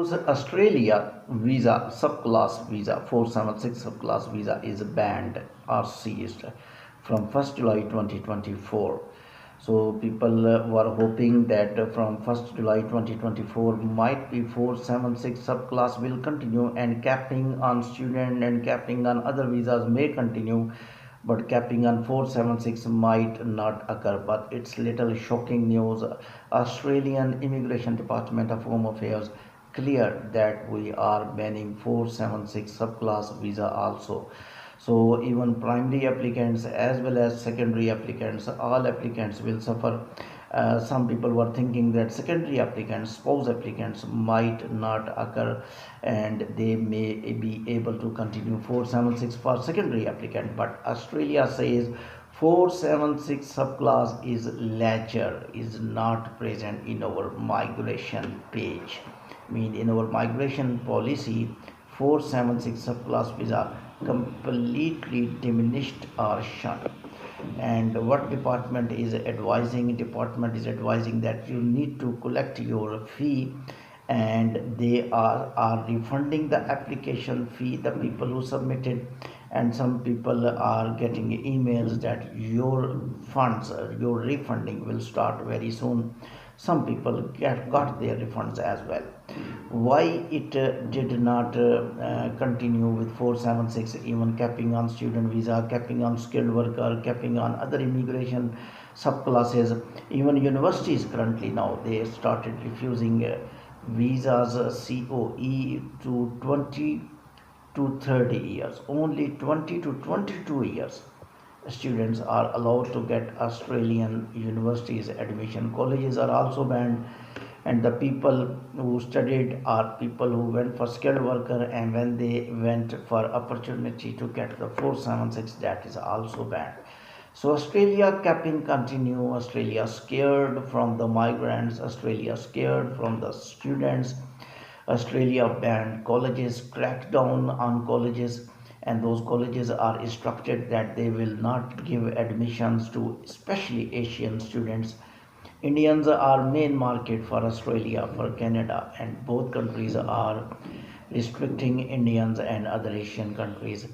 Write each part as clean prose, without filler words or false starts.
news, Australia visa subclass visa 476 subclass visa is banned or seized from 1st July 2024. So people were hoping that from 1st July 2024 might be 476 subclass will continue and capping on student and capping on other visas may continue, but capping on 476 might not occur. But it's little shocking news. Australian Immigration Department of Home Affairs cleared that we are banning 476 subclass visa also. So even primary applicants as well as secondary applicants, all applicants will suffer. Some people were thinking that secondary applicants, spouse applicants might not occur and they may be able to continue 476 for secondary applicant, but Australia says 476 subclass is ledger, is not present in our migration page. In our migration policy, 476 subclass visa completely diminished or shunned. And what department is advising? Department is advising that you need to collect your fee, and they are refunding the application fee, the people who submitted, and some people are getting emails that your funds, your refunding will start very soon. Some people got their refunds as well. Why it did not continue with 476, even capping on student visa, capping on skilled worker, capping on other immigration subclasses? Even universities currently now they started refusing visas COE to 20 to 30 years. Only 20 to 22 years students are allowed to get Australian universities admission. Colleges are also banned, and the people who studied are people who went for skilled worker, and when they went for opportunity to get the 476, that is also banned. So Australia capping continue. Australia scared from the migrants, Australia scared from the students. Australia banned colleges, cracked down on colleges, and those colleges are instructed that they will not give admissions to especially Asian students. Indians are main market for Australia, for Canada, and both countries are restricting Indians and other Asian countries.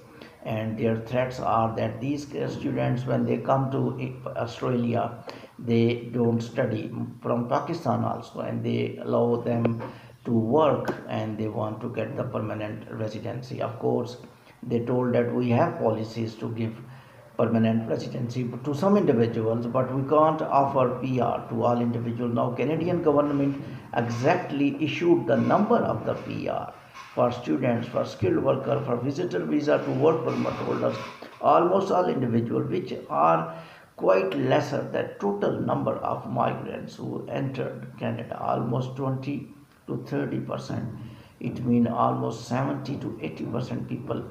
And their threats are that these students, when they come to Australia, they don't study from Pakistan also, and they allow them to work and they want to get the permanent residency. Of course, they told that we have policies to give permanent residency to some individuals, but we can't offer PR to all individuals. Now Canadian government exactly issued the number of the PR for students, for skilled worker, for visitor visa to work permit holders, almost all individuals, which are quite lesser than total number of migrants who entered Canada, almost 20 to 30%. It means almost 70 to 80% people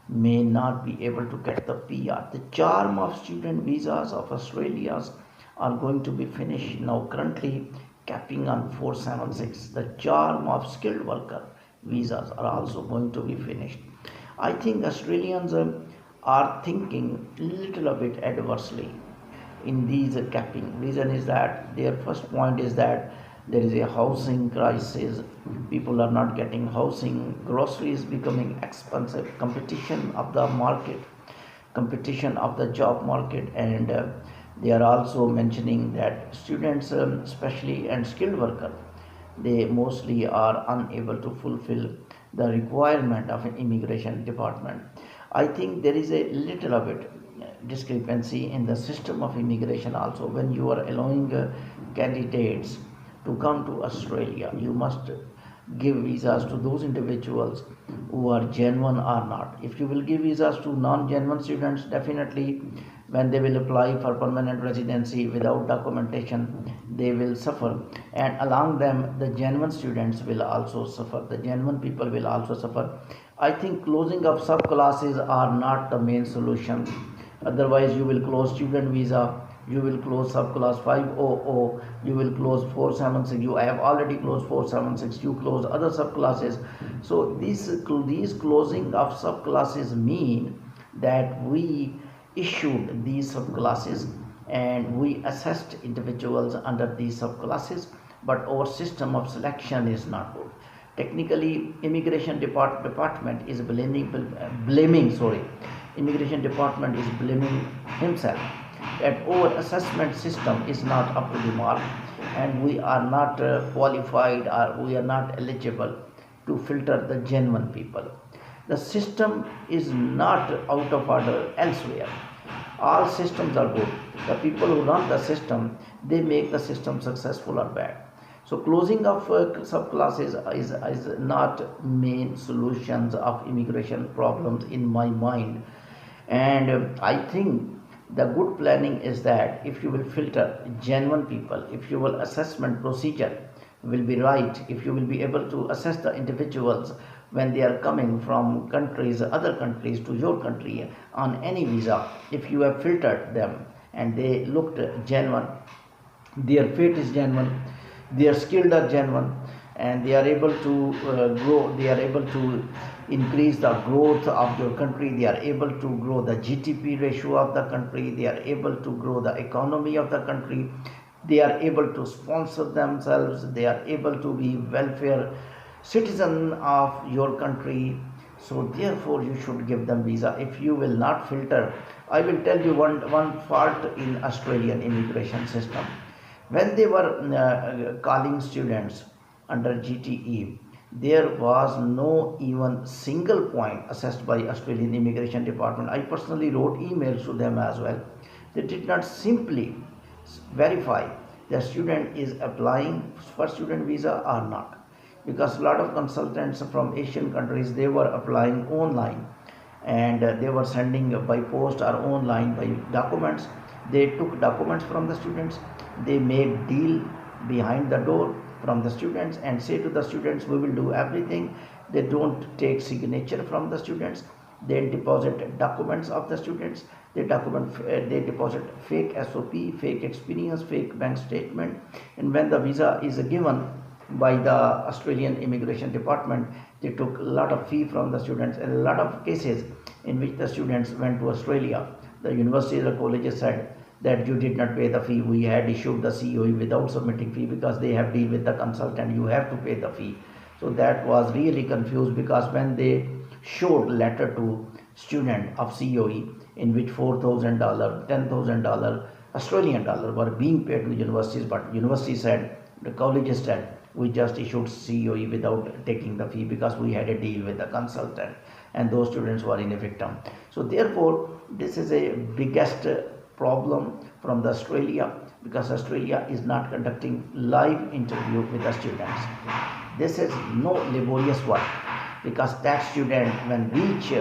may not be able to get the PR. The charm of student visas of Australia's are going to be finished now. Currently capping on 476. The charm of skilled worker visas are also going to be finished. I think Australians are thinking little a bit adversely in these capping. Reason is that their first point is that there is a housing crisis. People are not getting housing. Groceries becoming expensive. Competition of the market, competition of the job market, and they are also mentioning that students, especially and skilled worker, they mostly are unable to fulfill the requirement of an immigration department. I think there is a little of it discrepancy in the system of immigration also. When you are allowing candidates to come to Australia, you must give visas to those individuals who are genuine or not. If you will give visas to non-genuine students, definitely when they will apply for permanent residency without documentation, they will suffer, and along them the genuine students will also suffer, the genuine people will also suffer. I think closing of subclasses are not the main solution. Otherwise you will close student visa, you will close subclass 500, you will close 476, you have already closed 476, you close other subclasses. So these closing of subclasses mean that we issued these subclasses and we assessed individuals under these subclasses, but our system of selection is not good. Technically, department is blaming, immigration department is blaming himself that our assessment system is not up to the mark, and we are not qualified, or we are not eligible to filter the genuine people. The system is not out of order elsewhere. All systems are good. The people who run the system, they make the system successful or bad. So closing of subclasses is not main solutions of immigration problems in my mind. And I think the good planning is that if you will filter genuine people, if your assessment procedure will be right, if you will be able to assess the individuals when they are coming from countries, other countries to your country on any visa, if you have filtered them and they looked genuine, their faith is genuine, their skills are genuine, and they are able to grow, they are able to increase the growth of your country, they are able to grow the GDP ratio of the country, they are able to grow the economy of the country, they are able to sponsor themselves, they are able to be welfare citizen of your country. So therefore you should give them visa. If you will not filter, I will tell you one fault in Australian immigration system. When they were calling students under GTE, there was no even single point assessed by Australian Immigration Department. I personally wrote emails to them as well. They did not simply verify the student is applying for student visa or not, because a lot of consultants from Asian countries, they were applying online, and they were sending by post or online by documents. They took documents from the students, they made deal behind the door from the students and say to the students, we will do everything. They don't take signature from the students, they deposit documents of the students, they deposit fake SOP, fake experience, fake bank statement, and when the visa is given by the Australian Immigration Department, they took a lot of fee from the students. And a lot of cases in which the students went to Australia, the universities or colleges said that you did not pay the fee, we had issued the COE without submitting fee, because they have deal with the consultant, you have to pay the fee. So that was really confused, because when they showed letter to student of COE in which $4,000, $10,000 Australian dollar were being paid to universities, but university said, the colleges said, we just issued COE without taking the fee because we had a deal with the consultant, and those students were in a victim. So therefore this is a biggest problem from the Australia, because Australia is not conducting live interview with the students. This is no laborious work, because that student when reach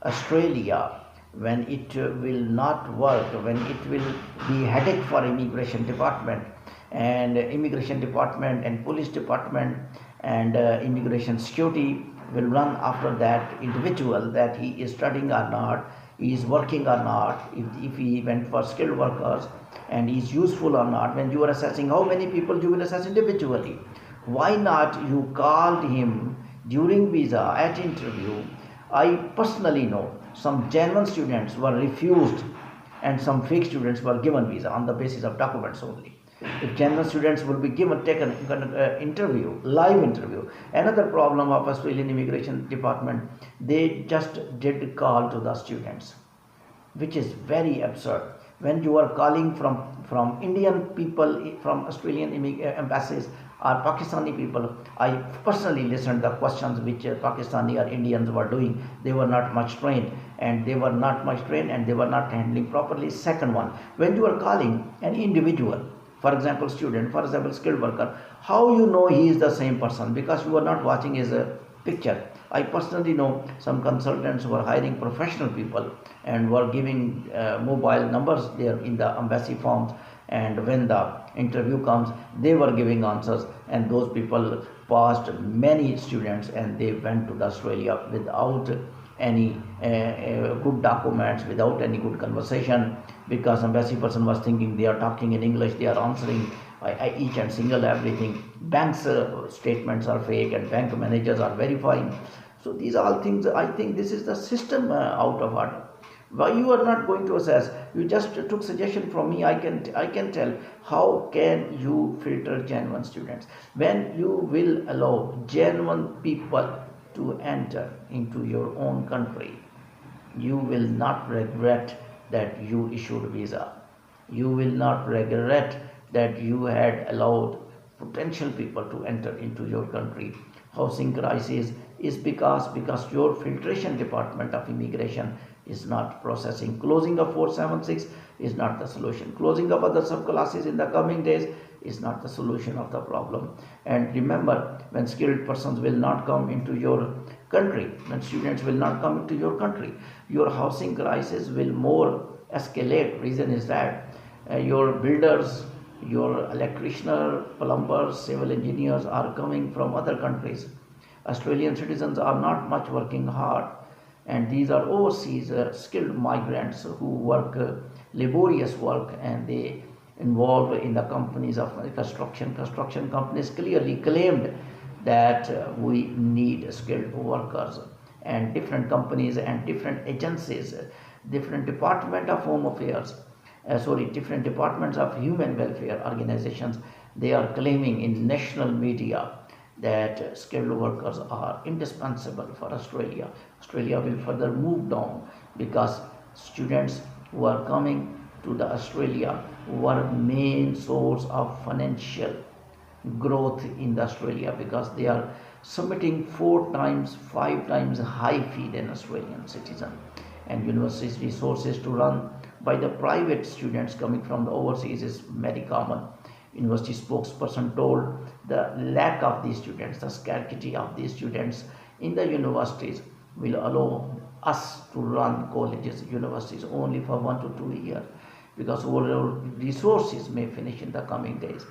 Australia, when it will not work, when it will be headache for immigration department, and immigration department and police department and immigration security will run after that individual, that he is studying or not, he is working or not, if he went for skilled workers, and he is useful or not. When you are assessing how many people, you will assess individually. Why not you called him during visa at interview? I personally know some genuine students were refused and some fake students were given visa on the basis of documents only. If genuine students will be taken interview, live interview. Another problem of Australian Immigration Department, they just did call to the students, which is very absurd. When you are calling from Indian people, from Australian embassies or Pakistani people, I personally listened to the questions which Pakistani or Indians were doing. They were not much trained, and they were not handling properly. Second one, when you are calling an individual, for example student, for example skilled worker, how you know he is the same person? Because you are not watching his picture. I personally know some consultants who are hiring professional people and were giving mobile numbers there in the embassy forms, and when the interview comes, they were giving answers, and those people passed many students and they went to the Australia without any good documents, without any good conversation, because embassy person was thinking they are talking in English, they are answering each and single everything. Banks statements are fake, and bank managers are verifying. So these are all things, I think this is the system out of order. Why you are not going to assess? You just took suggestion from me. I can tell how can you filter genuine students. When you will allow genuine people to enter into your own country, you will not regret that you issued visa. You will not regret that you had allowed potential people to enter into your country. Housing crisis is because your filtration department of immigration is not processing. Closing of 476 is not the solution. Closing of other subclasses in the coming days is not the solution of the problem. And remember, when skilled persons will not come into your country, when students will not come into your country, your housing crisis will more escalate. Reason is that your builders, your electricians, plumbers, civil engineers are coming from other countries. Australian citizens are not much working hard, and these are overseas skilled migrants who work laborious work, and they involved in the companies of construction. Construction companies clearly claimed that we need skilled workers, and different companies and different agencies, different department of home affairs, different departments of human welfare organizations, they are claiming in national media that skilled workers are indispensable for Australia. Australia will further move down because students who are coming to the Australia were main source of financial growth in the Australia, because they are submitting 4 times, 5 times high fee than Australian citizen, and universities resources to run by the private students coming from the overseas is very common. University spokesperson told the lack of these students, the scarcity of these students in the universities will allow us to run colleges, universities only for 1 to 2 years, because overall resources may finish in the coming days.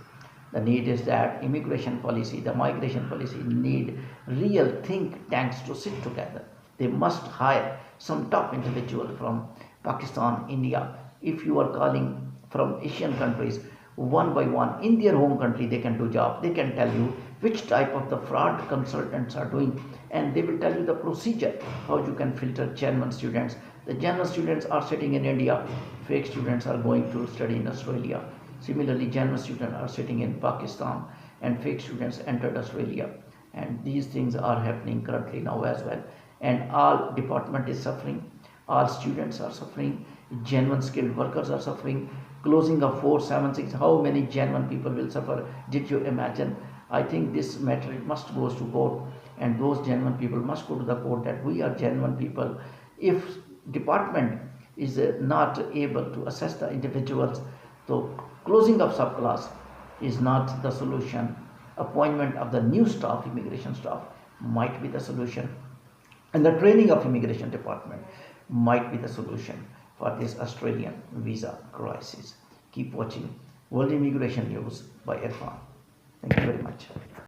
The need is that immigration policy, the migration policy need real think tanks to sit together. They must hire some top individual from Pakistan, India. If you are calling from Asian countries, one by one in their home country, they can do job. They can tell you which type of the fraud consultants are doing, and they will tell you the procedure how you can filter genuine students. The genuine students are sitting in India, fake students are going to study in Australia. Similarly, genuine students are sitting in Pakistan and fake students entered Australia. And these things are happening currently now as well. And all department is suffering, all students are suffering, genuine skilled workers are suffering. Closing of 476, how many genuine people will suffer? Did you imagine? I think this matter must go to court, and those genuine people must go to the court that we are genuine people. If department is not able to assess the individuals, so closing of subclass is not the solution. Appointment of the new staff, immigration staff, might be the solution, and the training of immigration department might be the solution for this Australian visa crisis. Keep watching World Immigration News by Irfan. Thank you very much.